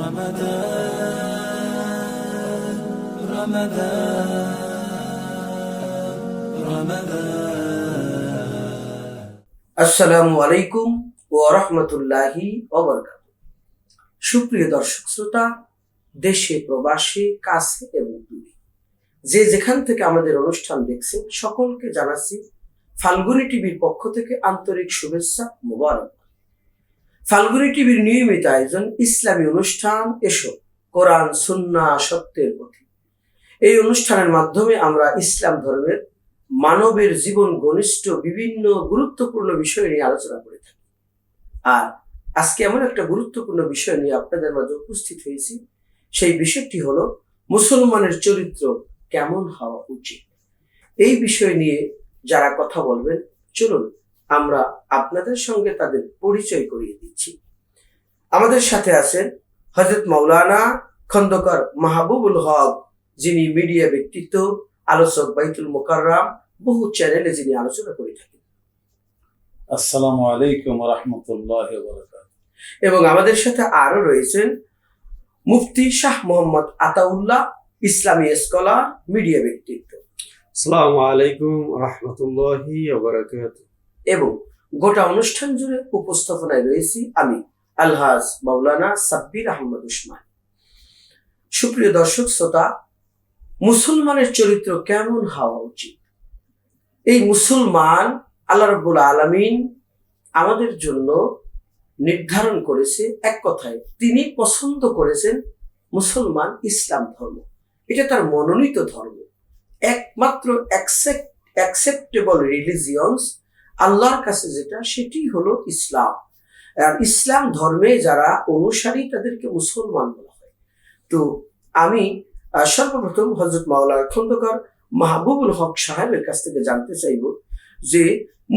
আসসালামু আলাইকুম ওয়া রাহমাতুল্লাহি ওয়া বারাকাতুহু। সুপ্রিয় দর্শক শ্রোতা, দেশে প্রবাসী, কাছে এবং দূরে যে যেখান থেকে আমাদের অনুষ্ঠান দেখছেন, সকলকে জানাচ্ছি ফাল্গুনী টিভির পক্ষ থেকে আন্তরিক শুভেচ্ছা, মোবারক। ফাল্গুনী টিভির নিয়মিত আয়োজন ইসলামী অনুষ্ঠান এসো কোরআন সুন্নাহ সত্যের পথে। এই অনুষ্ঠানের মাধ্যমে আমরা ইসলাম ধর্মের মানবের জীবন ঘনিষ্ঠ বিভিন্ন গুরুত্বপূর্ণ বিষয় নিয়ে আলোচনা করে থাকি। আর আজকে এমন একটা গুরুত্বপূর্ণ বিষয় নিয়ে আপনাদের মাঝে উপস্থিত হয়েছি। সেই বিষয়টি হলো মুসলমানের চরিত্র কেমন হওয়া উচিত। এই বিষয় নিয়ে যারা কথা বলবেন, চলুন আমরা আপনাদের সঙ্গে তাদের পরিচয় করিয়ে দিচ্ছি। আমাদের সাথে আছেন হযরত মাওলানা খন্দকার মাহবুবুল হক, যিনি মিডিয়া ব্যক্তিত্ব, আলোচক, বাইতুল মুকাররম, বহু চ্যানেলে যিনি আলোচনা করে থাকেন। আসসালামু আলাইকুম ওয়া রাহমাতুল্লাহি ওয়া বারাকাতুহু। এবং আমাদের সাথে আরো রয়েছেন মুফতি শাহ মোহাম্মদ আতাউল্লাহ, ইসলামী স্কলার, মিডিয়া ব্যক্তিত্ব। আসসালামু আলাইকুম ওয়া রাহমাতুল্লাহি ওয়া বারাকাতুহু। এবং গোটা অনুষ্ঠান জুড়ে উপস্থাপনায় রয়েছি আমি আলহাজ মাওলানা সাব্বির আহমদ উসমান। সুপ্রিয় দর্শক শ্রোতা, মুসলমানের চরিত্র কেমন হওয়া উচিত, এই মুসলমান আল্লাহ রাব্বুল আলামিন আমাদের জন্য নির্ধারণ করেছে। এক কথায় তিনি পছন্দ করেছেন মুসলমান ইসলাম ধর্ম। এটা তার মনোনীত ধর্ম, একমাত্র অ্যাকসেপ্টেবল রিলিজিয়নস আল্লাহর কাছে যেটা, সেটি হলো ইসলাম। আর ইসলাম ধর্মে যারা অনুসারী তাদেরকে মুসলমান বলা হয়। তো আমি সর্বপ্রথম হযরত মাওলানা খন্দকার মাহবুবুল হক সাহেবের কাছ থেকে জানতে চাইব যে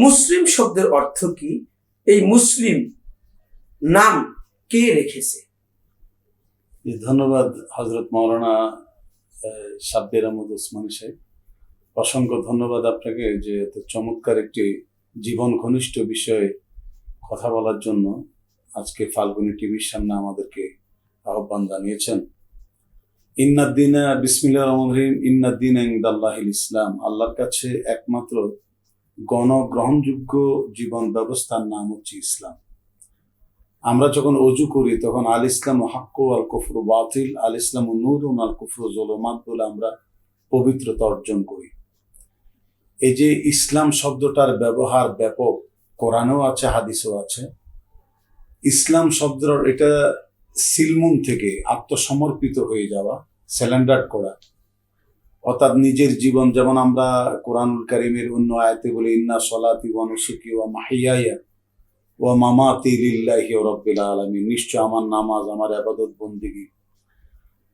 মুসলিম শব্দের অর্থ কি, এই মুসলিম নাম কে রেখেছে? ধন্যবাদ হযরত মাওলানা সাব্বির আহমদ উসমানী সাহেব, অসংখ্য ধন্যবাদ আপনাকে যে এত চমৎকার একটি জীবন ঘনিষ্ঠ বিষয়ে কথা বলার জন্য আজকে ফাল্গুনী টিভির সামনে আমাদেরকে আহ্বান জানিয়েছেন। ইন্নাদ্দিনা বিসমিল্লাহির রহমানির রহিম, ইন্নাদ্দিনা ইনদাল্লাহিল ইসলাম। আল্লাহর কাছে একমাত্র গণগ্রহণযোগ্য জীবন ব্যবস্থার নাম হচ্ছে ইসলাম। আমরা যখন অজু করি তখন আল ইসলাম হাক্কু আল কুফরু বাতিল, আল ইসলাম নূরুন আল কুফরু যুলুমাত বলে আমরা পবিত্রতা অর্জন করি। এই যে ইসলাম শব্দটার ব্যবহার ব্যাপক, কোরআনেও আছে, হাদিসেও আছে। ইসলাম শব্দের এটা সিলমুন থেকে আত্মসমর্পিত হয়ে যাওয়া, সারেন্ডার করা, অর্থাৎ নিজের জীবন, যেমন আমরা কোরআনুল কারীমের অন্য আয়াতে বলি ইন্না সলাতি ওয়া নুসুকি ওয়া মাহিয়ায়া ওয়া মামাতি লিল্লাহি রাব্বিল আলামিন। নিশ্চয় আমার নামাজ, আমার ইবাদত বন্দেগী,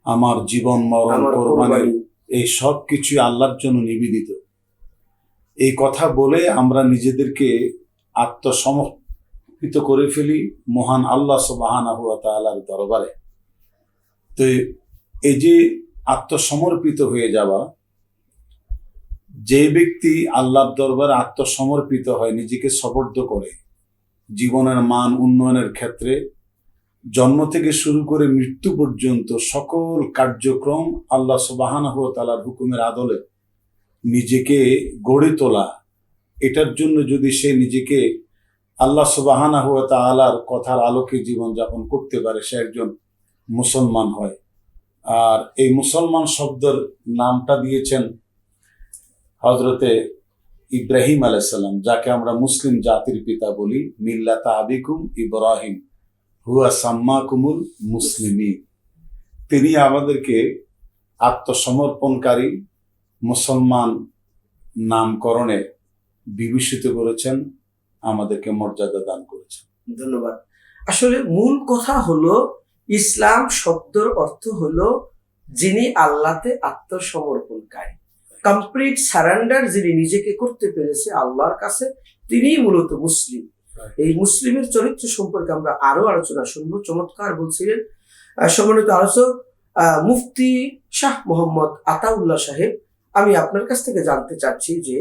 আমার জীবন মরণ, কোরবানি, এই সব কিছু আল্লাহর জন্য নিবেদিত। এই কথা বলে আমরা নিজেদেরকে আত্মসমর্পিত করে ফেলি মহান আল্লাহ সুবহানাহু ওয়া তাআলার দরবারে। তো এই যে আত্মসমর্পিত হয়ে যাওয়া, যে ব্যক্তি আল্লাহর দরবারে আত্মসমর্পিত হয়, নিজেকে সপর্দ করে, জীবনের মান উন্নয়নের ক্ষেত্রে জন্ম থেকে শুরু করে মৃত্যু পর্যন্ত সকল কার্যক্রম আল্লাহ সুবহানাহু ওয়া তাআলার হুকুমের আদলে নিজেকে গড়ে তোলা, এটার জন্য যদি সে নিজেকে আল্লাহ সুবহানাহু ওয়া তাআলার কথার আলোকে জীবনযাপন করতে পারে, সে একজন মুসলমান হয়। আর এই মুসলমান শব্দের নামটা দিয়েছেন হযরতে ইব্রাহিম আলাইহিস সালাম, যাকে আমরা মুসলিম জাতির পিতা বলি। মিল্লাতা আবিকুম ইব্রাহিম হুয়া সাম্মাকুমুল মুসলিমিন। তিনি আমাদেরকে আত্মসমর্পণকারী মুসলমান নামকরণে বিভূষিত করেছেন, আমাদেরকে মর্যাদা দান করেছেন। ধন্যবাদ। আসলে মূল কথা হলো ইসলাম শব্দের অর্থ হলো যিনি আল্লাহতে আত্মসমর্পণকারী, কমপ্লিট সারেন্ডার, যিনি নিজেকে করতে পেরেছে আল্লাহর কাছে, তিনিই মূলত মুসলিম। এই মুসলিমের চরিত্র সম্পর্কে আমরা আরো আলোচনা শুনবো। চমৎকার বলছিলেন সম্মানিত আলোচক মুফতি শাহ মোহাম্মদ আতাউল্লাহ সাহেব। আমি আপনার কাছ থেকে জানতে চাচ্ছি যে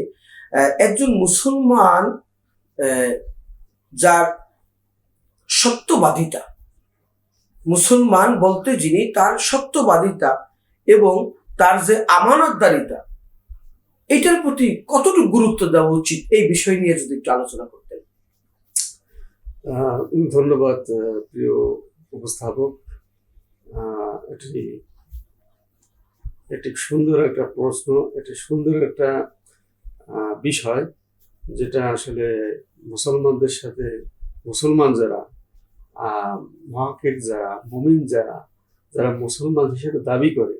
একজন মুসলমান যার সত্যবাদিতা, মুসলমান বলতে যিনি তার সত্যবাদিতা এবং তার যে আমানতদারিতা, এটার প্রতি কতটুকু গুরুত্ব দেওয়া উচিত, এই বিষয় নিয়ে যদি একটু আলোচনা করতেন। ধন্যবাদ প্রিয় উপস্থাপক। এটি এটি সুন্দর একটা প্রশ্ন, এটি সুন্দর একটা বিষয়, যেটা আসলে মুসলমানদের সাথে মুসলমান যারা মুহাক্কিক যারা মুমিন যারা মুসলমান হিসেবে দাবি করে,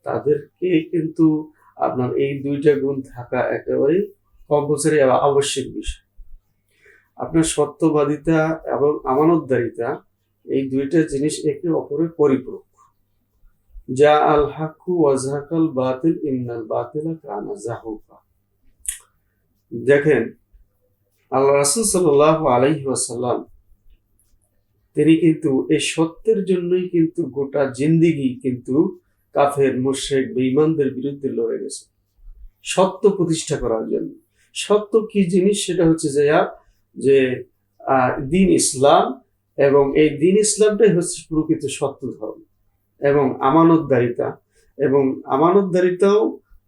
তাদেরকে কিন্তু আপনার এই দুইটা গুণ থাকা একেবারেই কম্পালসারি আবশ্যক বিষয়। আপনার সত্যবাদিতা এবং আমানতদারিতা, এই দুইটা জিনিস একে অপরের পরিপূরক। যা আল হাক্কু ওয়াজহাকাল বাতিল ইন্নাল বাতিলা কানা যাহুকা। দেখেন, আল্লাহ রাসূল সাল্লাল্লাহু আলাইহি ওয়াসাল্লাম তিনি কিন্তু এই সত্যের জন্যই কিন্তু গোটা জিন্দেগি কিন্তু কাফের মুশরিক বেঈমানদের বিরুদ্ধে লড়ে গেছে, সত্য প্রতিষ্ঠা করার জন্য। সত্য কি জিনিস? সেটা হচ্ছে যে দ্বীন ইসলাম, এবং এই দ্বীন ইসলামটাই হচ্ছে প্রকৃত সত্য ধর্ম। এবং আমানতদারিতা, এবং আমানতদারিতাও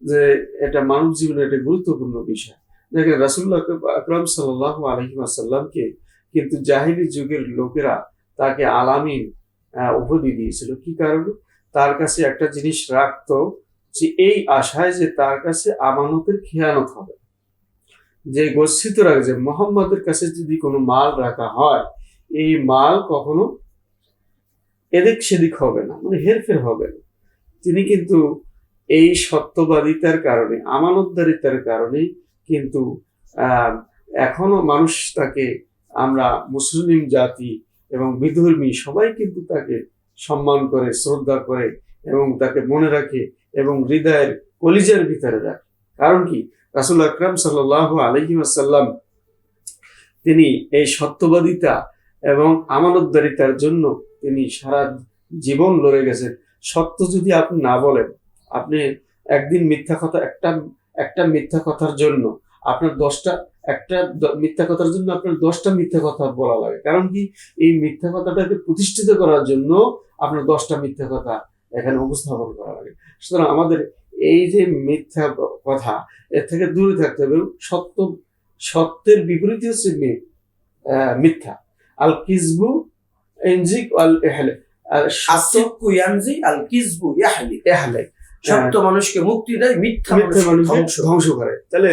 যে এটা মানব জীবনের একটা গুরুত্বপূর্ণ বিষয়। দেখেন, রাসূলুল্লাহ আকরাম সাল্লাল্লাহু আলাইহি ওয়াসাল্লামকে কিন্তু জাহিলি যুগের লোকেরা তাকে আলামিন উপাধি দিয়েছিল। কি কারণে? তার কাছে একটা জিনিস রাখতো, যে এই আশায় যে তার কাছে আমানতের খেয়ানত হবে, যে গচ্ছিত রাখে যে মুহাম্মাদের কাছে যদি কোনো মাল রাখা হয়, এই মাল কখনো এদিক সেদিক হবে না, মানে হেরফের হবে না। তিনি কিন্তু এই সত্যবাদিতার কারণে, আমানতদারিতার কারণে কিন্তু এখনো মানুষ তাকে, আমরা মুসলিম জাতি এবং বিধর্মী সবাই কিন্তু তাকে সম্মান করে, শ্রদ্ধা করে, এবং তাকে মনে রাখে এবং হৃদয়ের কলিজার ভিতরে রাখে। কারণ কি? রাসূল আকরাম সাল্লাল্লাহু আলাইহি ওয়াসাল্লাম তিনি এই সত্যবাদিতা এবং আমানতদারিতার জন্য তিনি সারা জীবন লড়ে গেছেন। সত্য যদি আপনি না বলেন, আপনি একদিন মিথ্যা কথা, একটা মিথ্যা কথার জন্য আপনার মিথ্যা কথার জন্য আপনার 10টা মিথ্যা কথা বলা লাগে। কারণ কি? এই মিথ্যা কথাটাকে প্রতিষ্ঠিত করার জন্য আপনার 10টা মিথ্যা কথা এখানে উপস্থাপন করা লাগে। সুতরাং আমাদের এই যে মিথ্যা কথা, এর থেকে দূরে থাকতে হবে। সত্যের বিপরীত হচ্ছে মিথ্যা। আল কিযবু ইয়ানজি আল ইহলা, আসিদকু ইয়ানজি আল কিযবু ইয়াহলিক। সত্য মানুষকে মুক্তি দেয়, মিথ্যা মানুষকে ধ্বংস করে। তাহলে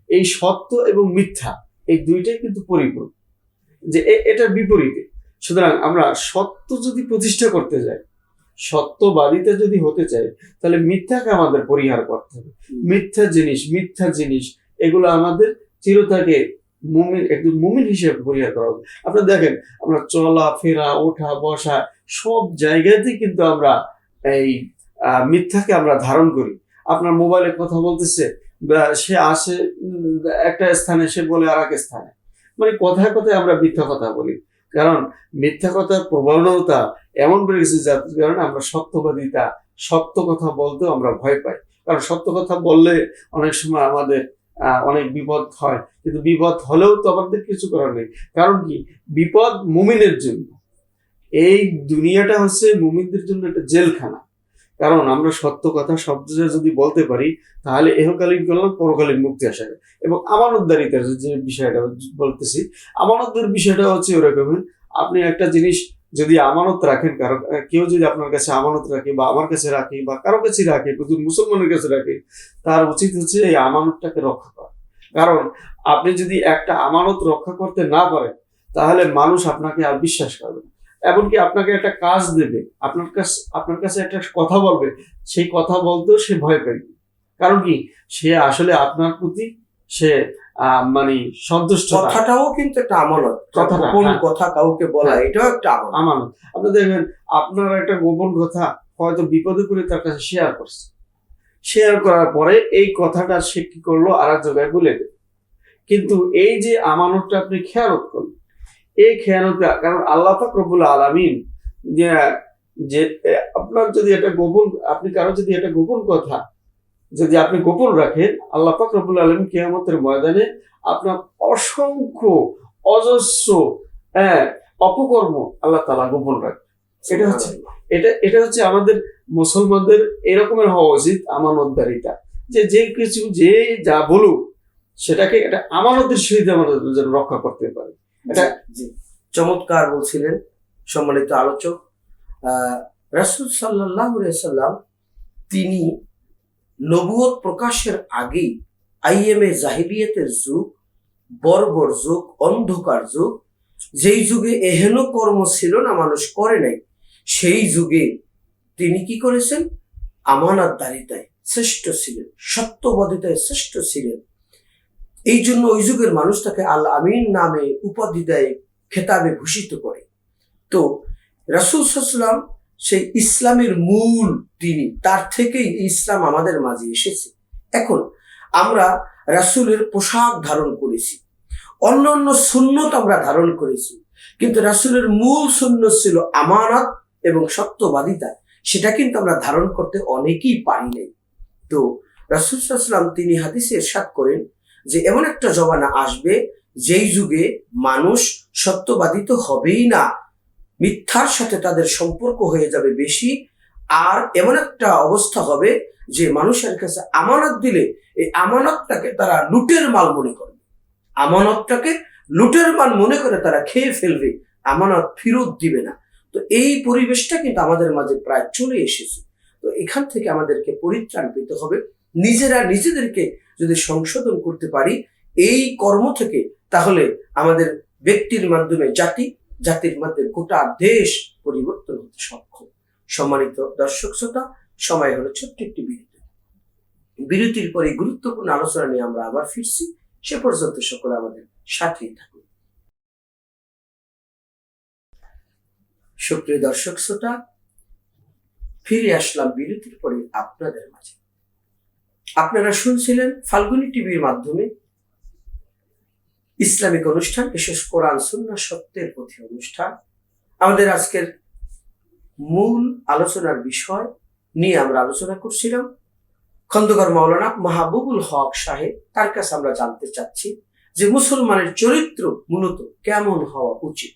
এই সত্য এবং মিথ্যা, এই দুইটাই কিন্তু পরিপূর্ণ, যে এটার বিপরীতে। সুতরাং আমরা সত্য যদি প্রতিষ্ঠা করতে যাই, সত্যবাদিতা যদি হতে চাই, তাহলে মিথ্যাকে আমাদের পরিহার করতে হবে। মিথ্যা জিনিস এগুলো আমাদের চিরতাকে একদম মুমিন হিসেবে পরিহার করা হবে। আপনারা দেখেন, আমরা চলা ফেরা, ওঠা বসা সব জায়গাতেই কিন্তু আমরা এই মিথ্যাকে আমরা ধারণ করি। আপনার মোবাইলে কথা বলতেছে, সে আসে একটা স্থানে, সে বলে আর এক স্থানে, মানে কথায় কথায় আমরা মিথ্যা কথা বলি। কারণ মিথ্যা কথার প্রবণতা এমন বেড়ে গেছে, যার কারণে আমরা সত্যবাদিতা, সত্য কথা বলতেও আমরা ভয় পাই। কারণ সত্য কথা বললে অনেক সময় আমাদের অনেক বিপদ হয়, কিন্তু বিপদ হলেও তো আমাদের কিছু করার নেই। কারণ কি? বিপদ মুমিনের জন্য, এই দুনিয়াটা হচ্ছে মুমিনদের জন্য একটা জেলখানা। কারণ আমরা সত্য কথা শব্দ যদি বলতে পারি, তাহলে এহকালীন কল্যাণ, পরকালীন মুক্তি আসে। এবং আমানতদারিতার যে বিষয়টা বলতেছি, আমানতের বিষয়টা হচ্ছে ওরকম, আপনি একটা জিনিস যদি আমানত রাখেন, কারণ কেউ যদি আপনার কাছে আমানত রাখে, বা আমার কাছে রাখে, বা কারো কাছে রাখে, মুসলমানের কাছে রাখে, তার উচিত হচ্ছে এই আমানতটাকে রক্ষা করা। কারণ আপনি যদি একটা আমানত রক্ষা করতে না পারেন, তাহলে মানুষ আপনাকে আর বিশ্বাস করবে না। এমনকি আপনাকে একটা কাজ দেবে, আপনার কাছে একটা কথা বলবে, সেই কথা বলতেও সে ভয় পায়। কারণ কি? সে আসলে আপনার প্রতি সে মানে সন্তুষ্ট। কথাটাও কিন্তু একটা আমানত। কোন কথা কাউকে বলা, এটাও একটা আমানত। আপনি দেখবেন, আপনার একটা গোপন কথা হয়তো বিপদে পড়ে তার কাছে শেয়ার করার পরে এই কথাটা সে কি করলো, আর এক জায়গায় বলে দেবে। কিন্তু এই যে আমানতটা আপনি খেয়ানত করলেন, এই খেয়ানতটা, কারণ আল্লাহ পাক রব্বুল আলামিন যে আপনার যদি একটা গোপন, আপনি কারো যদি একটা গোপন কথা যদি আপনি গোপন রাখেন, আল্লাহ পাক রব্বুল আলামিন কিয়ামতের ময়দানে আপনার অসংখ্য অজস্র অপকর্ম আল্লাহ তাআলা গোপন রাখেন। এটা হচ্ছে এটা হচ্ছে আমাদের মুসলমানদের এরকমের হওয়া উচিত, আমানতদারিতা, যে কিছু যে যা বলুক সেটাকে এটা আমানতের সহিত আমাদের যেন রক্ষা করতে পারে। এটা জি, চমৎকার বলছিলেন সম্মানিত আলোচক। রাসূল সাল্লাল্লাহু আলাইহি সাল্লাম তিনি নবুয়ত প্রকাশের আগেই আইএমএ জাহিলিয়াতের যুগ, বর্বর যুগ, অন্ধকার যুগ, যেই যুগে এহেন কর্ম ছিল না, মানুষ করে নাই, সেই যুগে তিনি কি করেছেন? আমানতদারিতায় শ্রেষ্ঠ ছিলেন, সত্যবাদিতায় শ্রেষ্ঠ ছিলেন। এই জন্য ওই যুগের মানুষ তাকে আল আমিন নামে উপাধি দেয়, খেতাবে ভূষিত করে। তো রাসূল সাল্লাল্লাহু আলাইহি ওয়াসাল্লাম সেই ইসলামের মূল, তিনি তার থেকেই ইসলাম আমাদের মাঝে এসেছে। এখন আমরা রাসূলের পোশাক ধারণ করেছি, অন্য অন্য সুন্নত আমরা ধারণ করেছি, কিন্তু রাসূলের মূল সুন্নত ছিল আমানত এবং সত্যবাদিতা। সেটা কিন্তু আমরা ধারণ করতে অনেকেই পারি নাই। তো রাসূল সাল্লাল্লাহু আলাইহি ওয়াসাল্লাম তিনি হাদিসে ইরশাদ করেন যে এমন একটা জমানা আসবে যেই যুগে মানুষ সত্যবাদী তো হবেই না, মিথ্যার সাথে তাদের সম্পর্ক হয়ে যাবে বেশি। আর এমন একটা অবস্থা হবে যে মানুষের কাছে আমানত দিলে এই আমানতটাকে তারা লুটের মাল মনে করবে, আমানতটাকে লুটের মাল মনে করে তারা খেয়ে ফেলবে, আমানত ফেরত দিবে না। তো এই পরিবেশটা কিন্তু আমাদের মাঝে প্রায় চলে এসেছে। তো এখান থেকে আমাদেরকে পরিত্রাণ পেতে হবে। নিজেরা নিজেদেরকে যদি সংশোধন করতে পারি এই কর্ম থেকে, তাহলে আমাদের ব্যক্তির মাধ্যমে জাতি, জাতির মাধ্যমে গোটা দেশ পরিবর্তন হতে সক্ষম। সম্মানিত দর্শক শ্রোতা, সময় হলো ছোট্ট একটি বিরতি। বিরতির পরে গুরুত্বপূর্ণ আলোচনা নিয়ে আমরা আবার ফিরছি। সে পর্যন্ত সকলে আমাদের সাথেই থাকুন। সুপ্রিয় দর্শক শ্রোতা, ফিরে আসলাম বিরতির পরে আপনাদের মাঝে। আপনারা শুনছিলেন ফাল্গুনী টিভির মাধ্যমে ইসলামিক অনুষ্ঠান, বিশেষ কোরআন সুন্নাহ সত্যের পথে অনুষ্ঠান। আমাদের আজকের মূল আলোচনার বিষয় নিয়ে আমরা আলোচনা করছিলাম। খন্দকার মাওলানা মাহবুবুল হক সাহেব, তার কাছে আমরা জানতে চাচ্ছি যে মুসলমানের চরিত্র মূলত কেমন হওয়া উচিত।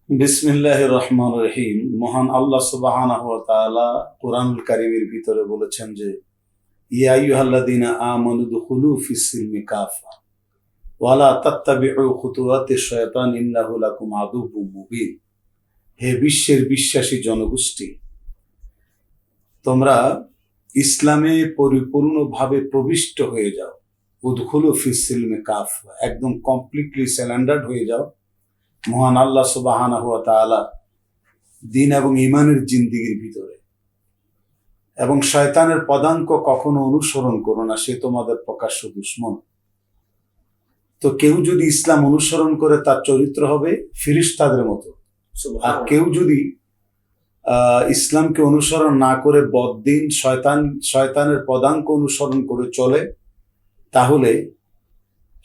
বিসমিল্লাহির রহমানির রহিম। মহান আল্লাহ সুবহানাহু ওয়া তাআলা কুরআনুল কারীমের ভিতরে বলেছেন যে ইয়া আইয়ুহাল্লাযীনা আমানু দুখুলু ফিস সিলমি কাফা ওয়া লা তাত্তাবিউ খুতুওয়াতিশ শায়তান ইন্নাহু লাকুম আদুউম মুবিন। হে বিশ্বের বিশ্বাসী জনগোষ্ঠী, তোমরা ইসলামে পরিপূর্ণভাবে প্রবিষ্ট হয়ে যাও। উদখুলু ফিস সিলমি কাফা, একদম কমপ্লিটলি স্যালেন্ডার্ড হয়ে যাও মহান আল্লাহ সুবহানাহু ওয়া তাআলা দ্বীন এবং ঈমানের জিন্দেগির ভিতরে। এবং শয়তানের পদাঙ্ক কখনো অনুসরণ করো না, সে তোমাদের প্রকাশ্য দুশমন। তো কেউ যদি ইসলাম অনুসরণ করে তার চরিত্র হবে ফেরেশতাদের মতো, আর কেউ যদি ইসলামকে অনুসরণ না করে বদ্দিন শয়তানের পদাঙ্ক অনুসরণ করে চলে, তাহলে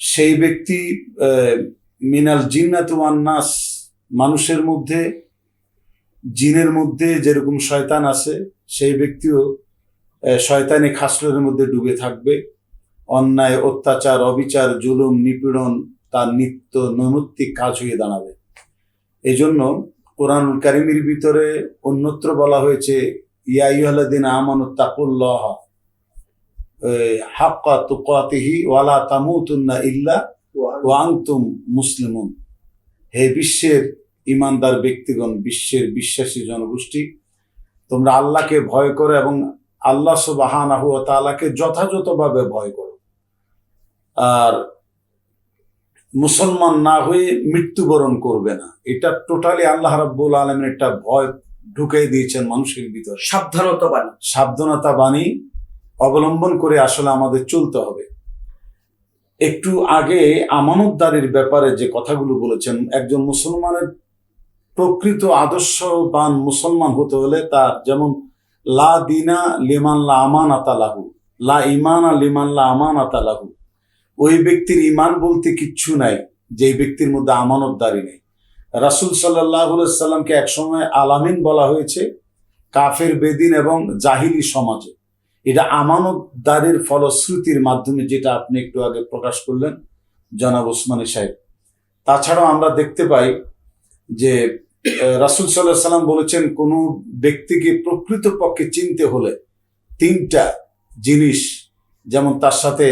সেই ব্যক্তি মিনাল জিন্নাতি ওয়ান নাস, মানুষের মধ্যে জিনের মধ্যে যেরকম শয়তান আছে, সেই ব্যক্তিও শয়তানি খাসলের মধ্যে ডুবে থাকবে। অন্যায়, অত্যাচার, অবিচার, জুলুম, নিপীড়ন তার নিত্য নৈমিত্তিক কাজ হয়ে দাঁড়াবে। এই জন্য কোরআনুল কারীমের ভিতরে অন্যত্র বলা হয়েছে ইয়া আইয়ুহাল্লাযীনা আমানুত্তাকুল্লাহ হাক্কা তুকাতিহি ওয়া লা তামুতুন্না ইল্লা ওয়া আনতুম মুসলিমুন। হে বিশ্বের ইমানদার ব্যক্তিগণ, বিশ্বের বিশ্বাসী জনগোষ্ঠী, তোমরা আল্লাহকে ভয় করো এবং আল্লাহ সুবহানাহু ওয়া তাআলাকে যথাযথভাবে ভয় করো। আর মুসলমান না হয়ে মৃত্যুবরণ করবে না। এটা টোটালি আল্লাহ রাব্বুল আলামিন একটা ভয় ঢুকাই দিয়েছেন মানুষের ভিতর। সাবধানতা বাণী অবলম্বন করে আসলে আমাদের চলতে হবে। একটু আগে আমানতদারির ব্যাপারে যে কথাগুলো বলেছেন, একজন মুসলমানের প্রকৃত আদর্শবান মুসলমান হতে হলে তার যেমন লা দিনা লিমান লা আমানাতা লাহু, লা ঈমানা লিমান লা আমানাতা লাহু। ওই ব্যক্তির ঈমান বলতে কিচ্ছু নাই যে ব্যক্তির মধ্যে আমানতদারি নেই। রাসূল সাল্লাল্লাহু আলাইহি সাল্লামকে একসময় আলামিন বলা হয়েছে কাফের, বেদিন এবং জাহিলি সমাজে। এটা আমানতদারির ফলশ্রুতির মাধ্যমে, যেটা আপনি একটু আগে প্রকাশ করলেন জনাব ওসমানী সাহেব। তাছাড়াও আমরা দেখতে পাই যে রাসূল সাল্লাল্লাহু আলাইহি সাল্লাম বলেছেন, কোন ব্যক্তিকে প্রকৃতপক্ষে চিনতে হলে তিনটা জিনিস, যেমন তার সাথে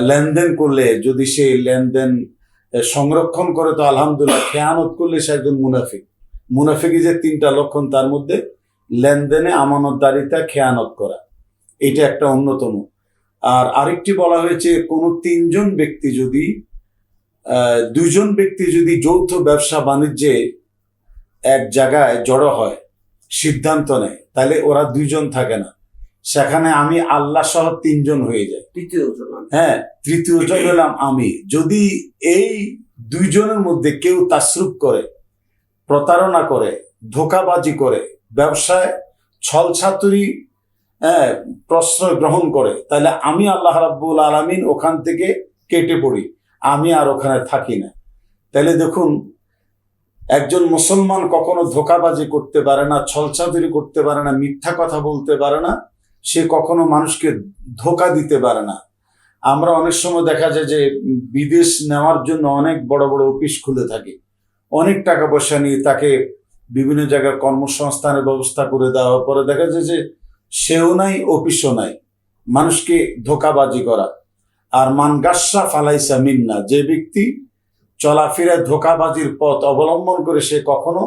লেনদেন করলে যদি সে লেনদেন সংরক্ষণ করে তো আলহামদুলিল্লাহ, খেয়ানত করলে সে একজন মুনাফিক। মুনাফিকি যে তিনটা লক্ষণ, তার মধ্যে লেনদেনে আমানতদারিতা, খেয়ানত করা, এটা একটা অন্যতম। আর আরেকটি বলা হয়েছে, কোনো তিনজন ব্যক্তি যদি দুইজন ব্যক্তি যদি যৌথ ব্যবসা বাণিজ্যে এক জায়গায় জড়ো হয়, সিদ্ধান্ত নেয়, তাহলে ওরা দুইজন থাকে না, সেখানে আমি আল্লাহ সহ তিনজন হয়ে যায়। তৃতীয় জন আমি। হ্যাঁ, তৃতীয় জন হলাম আমি। যদি এই দুইজনের মধ্যে কেউ তাসরুফ করে, প্রতারণা করে, ধোঁকাবাজি করে, ব্যবসায় ছলছাতুরি প্রশ্রয় গ্রহণ করে, তাহলে আমি আল্লাহ রাব্বুল আলামিন ওখান থেকে কেটে পড়ি, আমি আর ওখানে থাকি না। তাহলে দেখুন, একজন মুসলমান কখনো ধোঁকাবাজি করতে পারে না, ছলছাতুরি করতে পারে না, মিথ্যা কথা বলতে পারে না, সে কখনো মানুষকে ধোঁকা দিতে পারে না। আমরা অনেক সময় দেখা যায় যে বিদেশ নেওয়ার জন্য অনেক বড় বড় অফিস খুলে থাকি, অনেক টাকা পয়সা নিয়ে তাকে বিভিন্ন জায়গায় কর্মসংস্থানের ব্যবস্থা করে দেওয়ার পরে দেখা যায় যে সেও নাই, অফিসও নাই, মানুষকে ধোঁকাবাজি করা। আর মান গাস্সা ফালাইসা মিন্না, যে ব্যক্তি চলাফেরা ধোঁকাবাজির পথ অবলম্বন করে, সে কখনো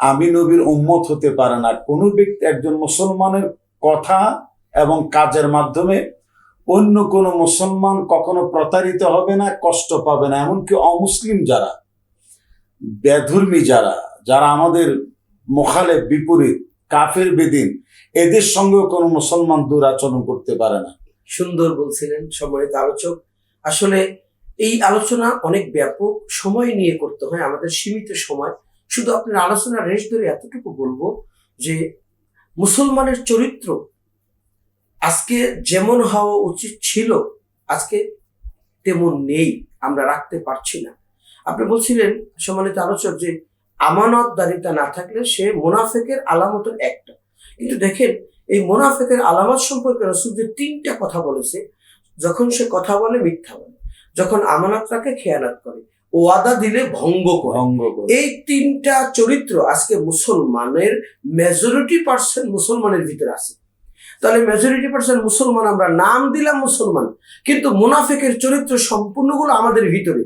আমি নবীর উম্মত হতে পারে না। কোনো ব্যক্তি, একজন মুসলমানের কথা এবং কাজের মাধ্যমে অন্য কোনো মুসলমান কখনো প্রতারিত হবে না, কষ্ট পাবে না। এমনকি অমুসলিম যারা, বেধর্মী যারা, যারা আমাদের মুখালেফ, বিপরীত, কাফের, বেদিন, এদের সঙ্গেও কোনো মুসলমান দুরাচরণ করতে পারে না। সুন্দর বলছিলেন সম্মানিত আলোচক। আসলে এই আলোচনা অনেক ব্যাপক, সময় নিয়ে করতে হয়, আমাদের সীমিত সময়। শুধু আপনার আলোচনার রেশ ধরে এতটুকু বলবো যে মুসলমানের চরিত্র আজকে যেমন হওয়া উচিত ছিল, আজকে তেমন নেই, আমরা রাখতে পারছি না। আপনি বলছিলেন সম্মানিত আলোচক যে আমানতদারিতা না থাকলে সে মুনাফিকের আলামতের একটা। কিন্তু দেখেন, এই মুনাফিকের আলামত সম্পর্কে রাসূল যে তিনটা কথা বলেছে, যখন সে কথা বলে মিথ্যা বলে, যখন আমানত রাখে খেয়ানত করে, ওয়াদা দিলে ভঙ্গ করে, এই তিনটা চরিত্র আজকে মুসলমানের মেজরিটি পার্সেন্ট মুসলমানের ভিতরে আছে। তাহলে মেজরিটি পার্সেন্ট মুসলমান, আমরা নাম দিলাম মুসলমান, কিন্তু মুনাফিকের চরিত্র সম্পূর্ণগুলো আমাদের ভিতরে।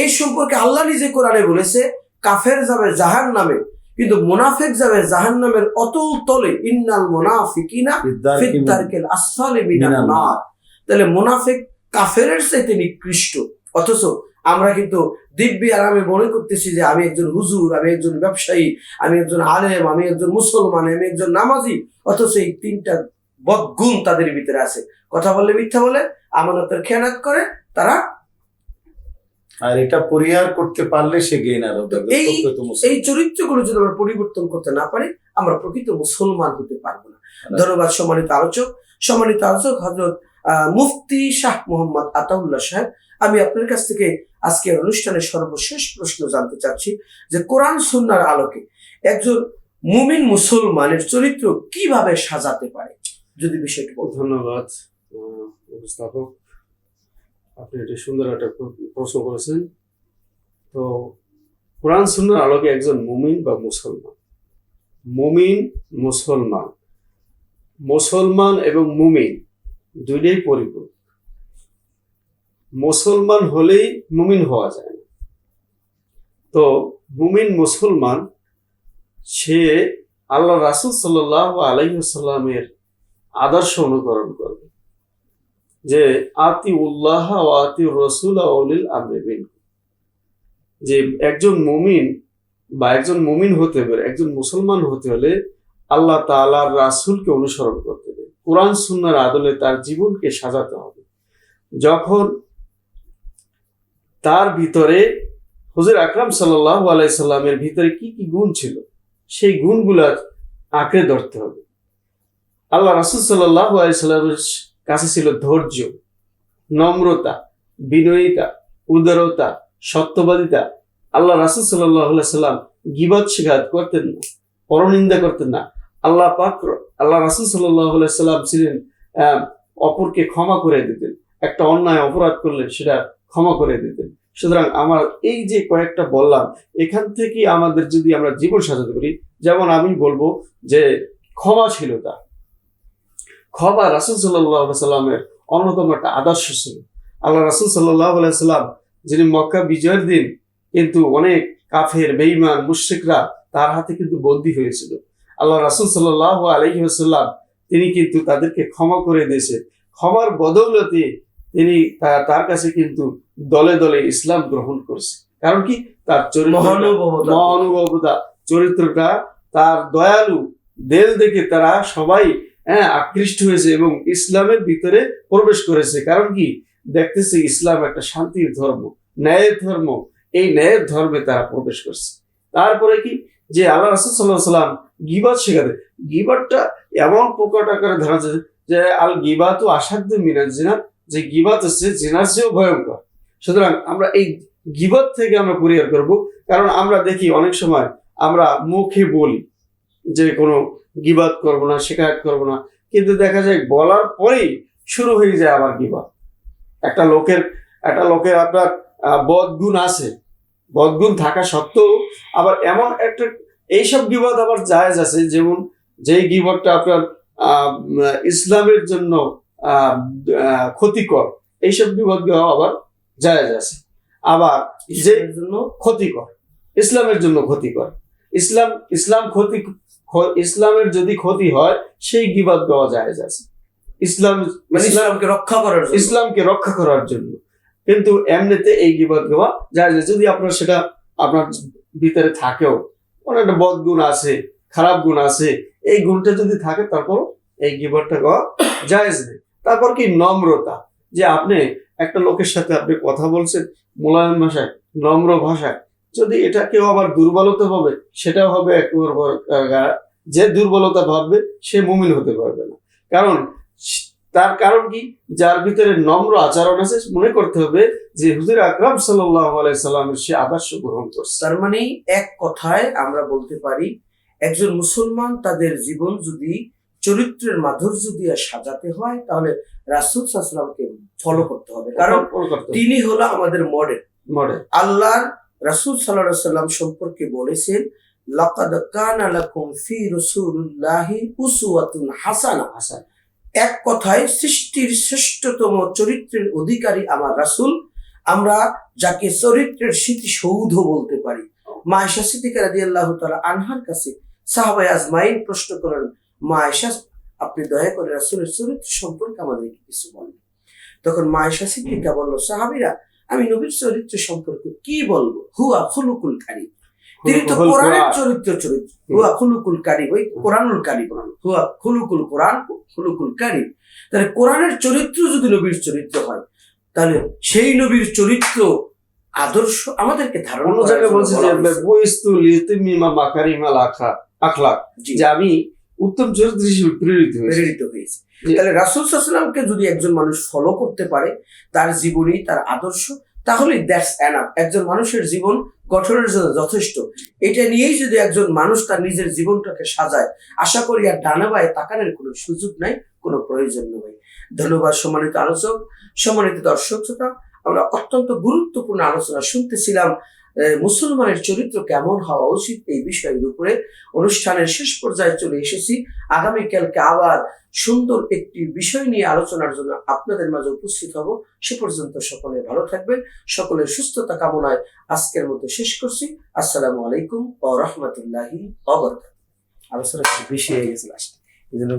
এই সম্পর্কে আল্লাহ নিজে কোরআনে বলেছে, কাফের যাবে জাহান্নামে, কিন্তু মুনাফিক যাবে জাহান্নামের অতল তলে। ইন্নাল মুনাফিকিনা ফিদ দারকিল আসফালি মিনান নার। তাহলে মুনাফিক কাফেরের চাইতে নিকৃষ্ট। অথচ আমরা কিন্তু দিব্যি আরামে মনে করতেছি যে আমি একজন হুজুর, আমি একজন ব্যবসায়ী, আমি একজন আলেম, আমি একজন মুসলমান, আমি একজন নামাজি। অথচ এই তিনটা বদগুণ তাদের ভিতরে আছে। কথা বললে মিথ্যা বলে, আমানতের খেয়ানত করে তারা। আর এটা পরিহার করতে পারলে সে গেইনার হবে। এই চরিত্রগুলো যদি আমরা পরিবর্তন করতে না পারি, আমরা প্রকৃত মুসলমান হতে পারবো না। ধন্যবাদ সম্মানিত আলোচক। সম্মানিত আলোচক হযরত মুফতি শাহ মোহাম্মদ আতাউল্লাহ সাহেব, আমি আপনার কাছ থেকে আজকের অনুষ্ঠানের সর্বশেষ প্রশ্ন জানতে চাচ্ছি যে কোরআন সুন্নাহর আলোকে একজন মুমিন মুসলমানের চরিত্র কিভাবে সাজাতে পারে, যদি বিষয়টি বলতেন। ধন্যবাদ উপস্থাপক, আপনি এটি সুন্দর একটা প্রশ্ন করেছেন। তো কোরআন সুন্নাহর আলোকে একজন মুমিন বা মুসলমান, মুমিন মুসলমান, মুসলমান এবং মুমিন দুইটাই পরিপূর্ণ। মুসলমান হলেই মুমিন হওয়া যায় না। তো মুমিন মুসলমান সে আল্লাহ রাসূল সাল্লাল্লাহু আলাইহি ওয়াসাল্লামের আদর্শ অনুকরণ করবে, যে আতিউল্লাহ ওয়া আতিউর রাসূল ওয়া উলিল আমরি মিনকুম। যে একজন মুমিন বা একজন মুমিন হতে পারে, একজন মুসলমান হতে হলে আল্লাহ তাআলার রাসূলকে অনুসরণ করতে হবে, কোরআন সুন্নাহর আদলে তার জীবনকে সাজাতে হবে। যখন তার ভিতরে হুজুর আকরাম সাল্লাল্লাহু আলাইহি সাল্লামের ভিতরে কি কি গুণ ছিল, সেই গুণগুলা আঁকড়ে ধরতে হবে। আল্লাহ রাসূল সাল্লাল্লাহু আলাইহি সাল্লামের কাছে ছিল ধৈর্য, নম্রতা, বিনয়িতা, উদারতা, সত্যবাদিতা। আল্লাহ রাসূল সাল্লাল্লাহু আলাইহি সাল্লাম গীবত শিকায়ত করতেন না, পরনিন্দা করতেন না। আল্লাহ রাসূল সাল্লাল্লাহু আলাইহি সাল্লাম ছিলেন অপরকে ক্ষমা করে দিতেন। একটা অন্যায় অপরাধ করলে সেটা ক্ষমা করে দিতেন। সুতরাং আমার এই যে কয়েকটা বললাম, এখান থেকে আমাদের যদি আমরা জীবন সাজাতে পারি, যেমন আমি বলবো যে ক্ষমাশীলতা। ক্ষমা রাসূল সাল্লাল্লাহু আলাইহি সাল্লামের অন্যতম একটা আদর্শ ছিল। আল্লাহ রাসূল সাল্লাল্লাহু আলাইহি সাল্লাম যিনি মক্কা বিজয়ের দিন কিন্তু অনেক কাফের বেঈমান মুশরিকরা তার হাতে কিন্তু বন্দী হয়েছিল। আল্লাহ রাসূল সাল্লাল্লাহু আলাইহি ওয়াসাল্লাম তিনি কিন্তু তাদেরকে ক্ষমা করে দিয়েছে। ক্ষমার বদৌলতে তিনি তার কাছে কিন্তু দলে দলে ইসলাম গ্রহণ করছে। কারণ কি? তার মহানুভবতা, চরিত্রটা, তার দয়ালু দেল দেখে তারা সবাই আকৃষ্ট হয়েছে এবং ইসলামের ভিতরে প্রবেশ করেছে। কারণ কি? দেখতেছে ইসলাম একটা শান্তির ধর্ম, ন্যায়ের ধর্ম। এই ন্যায়ের ধর্মে তারা প্রবেশ করছে। তারপরে কি? যে আল্লাহ রাসূল সাল্লাল্লাহু আলাইহি ওয়াসাল্লাম গীবত শেখাতে, গীবতটা এমন প্রকট আকারে ধরা যায় যে আল গীবাতু আসাদ্দু মিনাজ জিনা, যে গীবত হচ্ছে জিনার চেয়েও ভয়ঙ্কর। সুতরাং আমরা এই গীবত থেকে আমরা পরিহার করব। কারণ আমরা দেখি অনেক সময় আমরা মুখে বলি যে কোনো গীবত করব না, শিকায়ত করব না, কিন্তু দেখা যায় বলার পরেই শুরু হয়ে যায় আবার গীবত। একটা লোকের আপনার বদগুণ আছে, বদগুণ থাকা সত্ত্বেও আবার এমন একটা এইসব গীবত আবার জায়েজ আছে, যেমন যেই গীবতটা আপনার ইসলামের জন্য ক্ষতিকর, এইসব গীবত আবার জায়েজ আছে। আবার যে জন্য ক্ষতিকর, ইসলামের জন্য ক্ষতিকর, ইসলামের যদি ক্ষতি হয় সেই গীবত গাওয়া জায়েজ আছে, ইসলামকে রক্ষা করার জন্য। কিন্তু এমনিতে এই গীবত গাওয়া জায়েজ আছে যদি আপনার সেটা আপনার ভিতরে থাকেও, কোনো একটা বদ গুণ আছে, খারাপ গুণ আছে, এই গুণটা যদি থাকে তারপর এই গীবতটা গাওয়া জায়েজ নেই। তারপর কি? নম্রতা, যে আপনি একটা লোকের সাথে আপনি কথা বলছেন মোলায়েম ভাষায়, নম্র ভাষায়, যদি এটা কেউ আবার দুর্বলতা ভাবে, সেটাও হবে যে দুর্বলতা ভাববে সে মুমিন হতে পারবে না। তার কারণ কি? যার ভিতরে নম্র আচরণ আছে, মনে করতে হবে যে হুজুর আকরাম সাল্লাল্লাহু আলাইহি সাল্লামের সে আদর্শ গ্রহণ করছে। তার মানে এক কথায় আমরা বলতে পারি, একজন মুসলমান তাদের জীবন যদি চরিত্রের মাধুর্য দিয়ে সাজাতে হয় তাহলে রাসূল সাল্লাল্লাহু আলাইহি ওয়াসাল্লামকে ফলো করতে হবে। কারণ তিনি হলো আমাদের মডেল। আল্লাহর রাসূল সাল্লাল্লাহু আলাইহি ওয়াসাল্লাম সম্পর্কে বলেছেন, লাকাদ কানা লাকুম ফি রাসূলিল্লাহি উসওয়াতুন হাসানাহ। এক কথায় সৃষ্টির শ্রেষ্ঠতম চরিত্রের অধিকারী আমার রাসূল, আমরা যাকে চরিত্রের স্মৃতিসৌধ বলতে পারি। মা আয়েশা সিদ্দিকা রাদিয়াল্লাহু তাআলা আনহার কাছে সাহাবায়ে আজমাইন প্রশ্ন করেন, মা আয়েশা, আপনি দয়া করে রাসূলের চরিত্র সম্পর্কে আমাদেরকে কিছু বলেন। তখন মা আয়েশা সিদ্দিকা বলল, সাহাবীরা, আমি নবীর চরিত্র সম্পর্কে কি বলবো? হুয়া খুলুকুল কারীম, তিনি তো কোরআনের চরিত্র। হুয়া খুলুকুল কারীম, ওই কোরআনুল কারীম, হুয়া খুলুকুল কোরআন, খুলুকুল কারীম। তাহলে কোরআনের চরিত্র যদি নবীর চরিত্র হয়, তাহলে সেই নবীর চরিত্র আদর্শ আমাদেরকে ধারণ করা। জায়গায় বলছে যে বইস্তুল ইতিমিমা মাকারিমাল আখলাক, যে আমি উত্তম চরিত্র হিসেবে প্রেরিত হয়েছে। তাহলে রাসূল সাল্লাল্লাহু আলাইহি ওয়াসাল্লামকে যদি একজন মানুষ ফলো করতে পারে, তার জীবনী, তার আদর্শ, তাহলে দ্যাটস এনাফ। একজন মানুষের জীবন গঠনের জন্য যথেষ্ট। এটা নিয়েই যদি একজন মানুষ তার নিজের জীবনটাকে সাজায়, আশা করি আর ডানা বায়ে তাকানোর কোনো সুযোগ নাই, কোনো প্রয়োজন নেই। ধন্যবাদ সম্মানিত আলোচক, সম্মানিত দর্শক শ্রোতা। আমরা অত্যন্ত গুরুত্বপূর্ণ আলোচনা শুনতেছিলাম, মুসলমানের চরিত্র কেমন হওয়া উচিত, এই বিষয়ের উপরে। অনুষ্ঠানের শেষ পর্যায়ে চলে এসেছি। আগামীকালকে আবার সুন্দর একটি বিষয় নিয়ে আলোচনার জন্য আপনাদের মাঝে উপস্থিত হব। সে পর্যন্ত সকলে ভালো থাকবেন, সকলের সুস্থতা কামনায় আজকের মতো শেষ করছি। আসসালামু আলাইকুম ওয়া রাহমাতুল্লাহি ওয়া বারাকাতুহু। আলোচনা বেশি হয়ে গেছে লাস্টে, এই জন্য